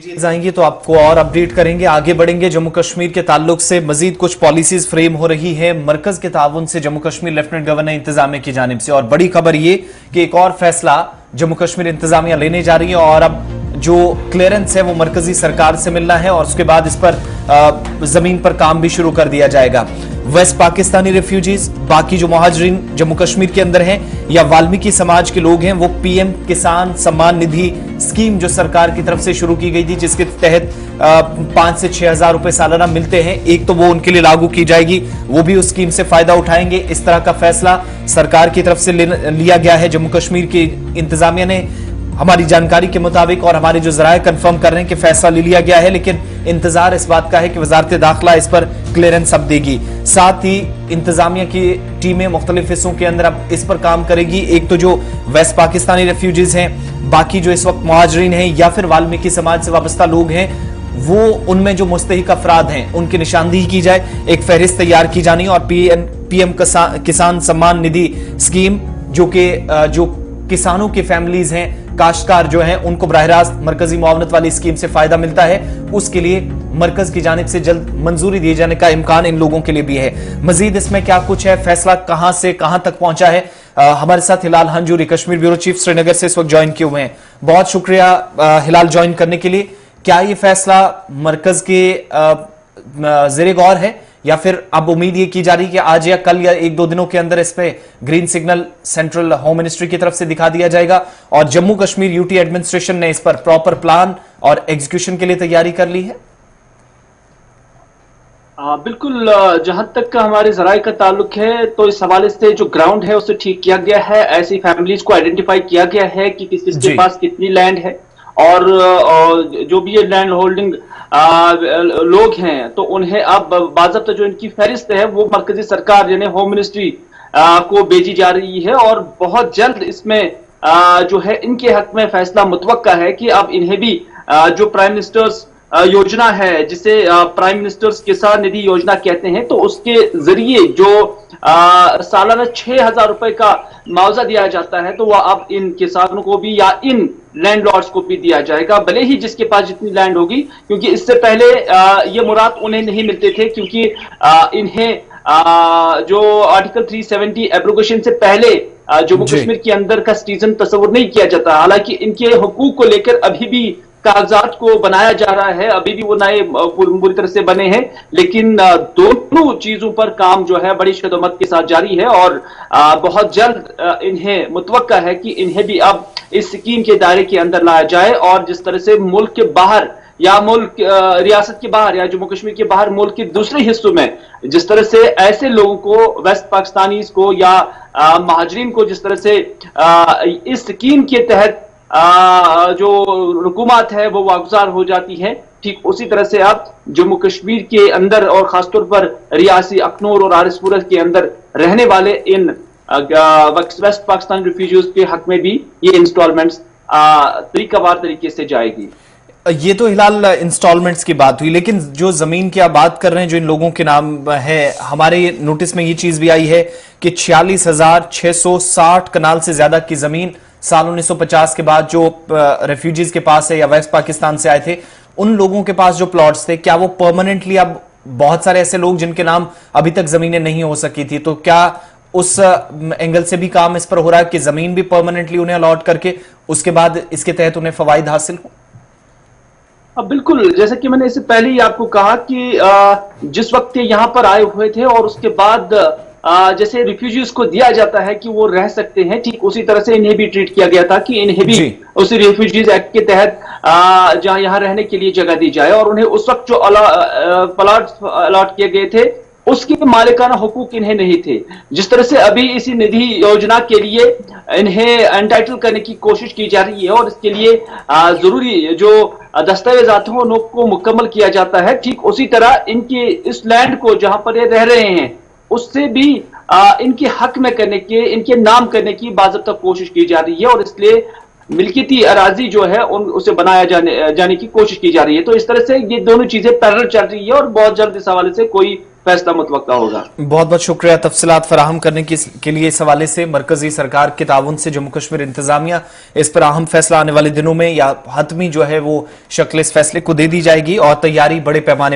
Details आएंगी तो आपको और अपडेट करेंगे, आगे बढ़ेंगे। जम्मू कश्मीर के ताल्लुक से मजीद कुछ पॉलिसीज फ्रेम हो रही है मरकज के ताउन से जम्मू कश्मीर लेफ्टिनेंट गवर्नर इंतजामिया की जानिब से, और बड़ी खबर ये कि एक और फैसला जम्मू कश्मीर इंतजामिया लेने जा रही है और अब जो क्लियरेंस है वो मरकजी सरकार से मिलना है और उसके बाद इस पर जमीन पर काम भी शुरू कर दिया जाएगा। वेस्ट पाकिस्तानी रेफ्यूजीज, बाकी जो मुहाजिरीन जम्मू कश्मीर के अंदर हैं या वाल्मीकि समाज के लोग हैं, वो पीएम किसान सम्मान निधि स्कीम जो सरकार की तरफ से शुरू की गई थी, जिसके तहत 5 से 6 हजार रुपए सालाना मिलते हैं, एक तो वो उनके लिए लागू की जाएगी, वो भी उस स्कीम से फायदा उठाएंगे। इस तरह का फैसला सरकार की तरफ से लिया गया है जम्मू कश्मीर की इंतजामिया ने, हमारी जानकारी के मुताबिक, और हमारे जो जराये कंफर्म कर रहे हैं कि फैसला ले लिया गया है, लेकिन इंतजार इस बात का है कि वजारत दाखिला इस पर क्लियरेंस अब देगी। साथ ही इंतजामिया की टीमें मुख्तलिफ हिस्सों के अंदर अब इस पर काम करेगी। एक तो जो वेस्ट पाकिस्तानी रेफ्यूजीज हैं, बाकी जो इस वक्त मुहाजिरीन हैं या फिर वाल्मीकि समाज से वाबस्ता लोग हैं, वो उनमें जो मुस्तहिक अफराद हैं उनकी निशानदेही की जाए, एक फहरिस्त तैयार की जानी, और पीएम किसान सम्मान निधि स्कीम जो किसानों की फैमिलीज हैं, काश्तकार जो हैं, उनको बराह रास्त मरकजी मुआवनत वाली स्कीम से फायदा मिलता है, उसके लिए मरकज की जानिब से जल्द मंजूरी दिए जाने का इम्कान इन लोगों के लिए भी है। मजीद इसमें क्या कुछ है, फैसला कहां से कहां तक पहुंचा है, हमारे साथ हिलाल हंजूरी, कश्मीर ब्यूरो चीफ श्रीनगर से इस वक्त ज्वाइन किए हुए हैं। बहुत शुक्रिया हिलाल ज्वाइन करने के लिए। क्या ये फैसला मरकज के ज़ेरे गौर है या फिर अब उम्मीद ये की जा रही है कि आज या कल या 1-2 दिनों के अंदर इस पे green signal central home ministry की तरफ से दिखा दिया जाएगा और जम्मू कश्मीर यूटी एडमिनिस्ट्रेशन ने इस पर प्रॉपर प्लान और एग्जीक्यूशन के लिए तैयारी कर ली है? बिल्कुल, जहां तक हमारे जराये का ताल्लुक है तो इस हवाले से जो ग्राउंड है उसे ठीक किया गया है, ऐसी फैमिलीज को आइडेंटिफाई किया गया है कि किसके पास कितनी लैंड है, और जो भी ये लैंड होल्डिंग लोग हैं तो उन्हें अब बाज़ाब्ता जो इनकी फहरिस्त है वो मरकजी सरकार यानी होम मिनिस्ट्री को भेजी जा रही है, और बहुत जल्द इसमें जो है इनके हक में फैसला मुतवक्का है कि अब इन्हें भी जो प्राइम मिनिस्टर्स योजना है, जिसे प्राइम मिनिस्टर्स किसान निधि योजना कहते हैं, तो उसके जरिए जो सालाना 6,000 रुपए का मुआवजा दिया जाता है, तो वह अब इन किसानों को भी या इन लैंडलॉर्ड्स को भी दिया जाएगा, भले ही जिसके पास जितनी लैंड होगी, क्योंकि इससे पहले ये मुराद उन्हें नहीं मिलते थे, क्योंकि इन्हें जो आर्टिकल 370 एब्रोगेशन से पहले जम्मू कश्मीर के अंदर का सिटीजन तस्वुर नहीं किया जाता। हालांकि इनके हुकूक को लेकर अभी भी कागजात को बनाया जा रहा है, अभी भी वो नए पूरी तरह से बने हैं, लेकिन दोनों चीजों पर काम जो है बड़ी शिद्दत के साथ जारी है, और बहुत जल्द इन्हें मुतवक्का है कि इन्हें भी अब इस स्कीम के दायरे के अंदर लाया जाए, और जिस तरह से मुल्क के बाहर या मुल्क रियासत के बाहर या जम्मू कश्मीर के बाहर मुल्क के दूसरे हिस्सों में जिस तरह से ऐसे लोगों को, वेस्ट पाकिस्तानीज को या महाजरीन को जिस तरह से इस स्कीम के तहत जो हुकूमत है वो वागुजार हो जाती है, ठीक उसी तरह से अब जम्मू कश्मीर के अंदर और खासतौर पर रियासी अखनूर और आरिसपुर के अंदर रहने वाले इन वेस्ट पाकिस्तान रिफ्यूजीज के हक में भी ये इंस्टॉलमेंट्स तरीकावार तरीके से जाएगी। ये तो हिलाल इंस्टॉलमेंट्स की बात हुई, लेकिन जो जमीन की आप बात कर रहे हैं जो इन लोगों के नाम है, हमारे नोटिस में ये चीज भी आई है कि 46,660 कनाल से ज्यादा की जमीन साल 1950 के बाद जो रेफ्यूजीज के पास है या वेस्ट पाकिस्तान से आए थे उन लोगों के पास जो प्लॉट्स थे, क्या वो परमानेंटली, अब बहुत सारे ऐसे लोग जिनके नाम अभी तक जमीनें नहीं हो सकी थी, तो क्या उस एंगल से भी काम इस पर हो रहा है कि जमीन भी परमानेंटली उन्हें अलॉट करके उसके बाद इसके तहत उन्हें फवाइद हासिल हो? बिल्कुल, जैसे कि मैंने इससे पहले ही आपको कहा कि जिस वक्त यहाँ पर आए हुए थे और उसके बाद जैसे रिफ्यूजीज को दिया जाता है कि वो रह सकते हैं, ठीक उसी तरह से इन्हें भी ट्रीट किया गया था कि इन्हें भी उसी रिफ्यूजीज एक्ट के तहत जहां यहाँ रहने के लिए जगह दी जाए, और उन्हें उस वक्त जो प्लॉट अलॉट किए गए थे उसके मालिकाना हुकूक इन्हें नहीं थे। जिस तरह से अभी इसी निधि योजना के लिए इन्हें एंटाइटल करने की कोशिश की जा रही है और इसके लिए जरूरी जो दस्तावेजात हैं उनको मुकम्मल किया जाता है, ठीक उसी तरह इनके इस लैंड को जहां पर ये रह रहे हैं उससे भी इनके हक में करने के, इनके नाम करने की बाज़ाब्ता कोशिश की जा रही है, और इसलिए मिल्कियती अराजी जो है उसे बनाया जाने की कोशिश की जा रही है। तो इस तरह से ये दोनों चीजें पैरेलल चल रही है और बहुत जल्द इस हवाले से कोई फैसला मुतवक्का होगा। बहुत बहुत शुक्रिया तफसीलात फराहम करने के लिए। इस हवाले से मरकजी सरकार के ताउन से जम्मू कश्मीर इंतजामिया इस पर अहम फैसला आने वाले दिनों में या हतमी जो है वो शक्ल इस फैसले को दे दी जाएगी और तैयारी बड़े पैमाने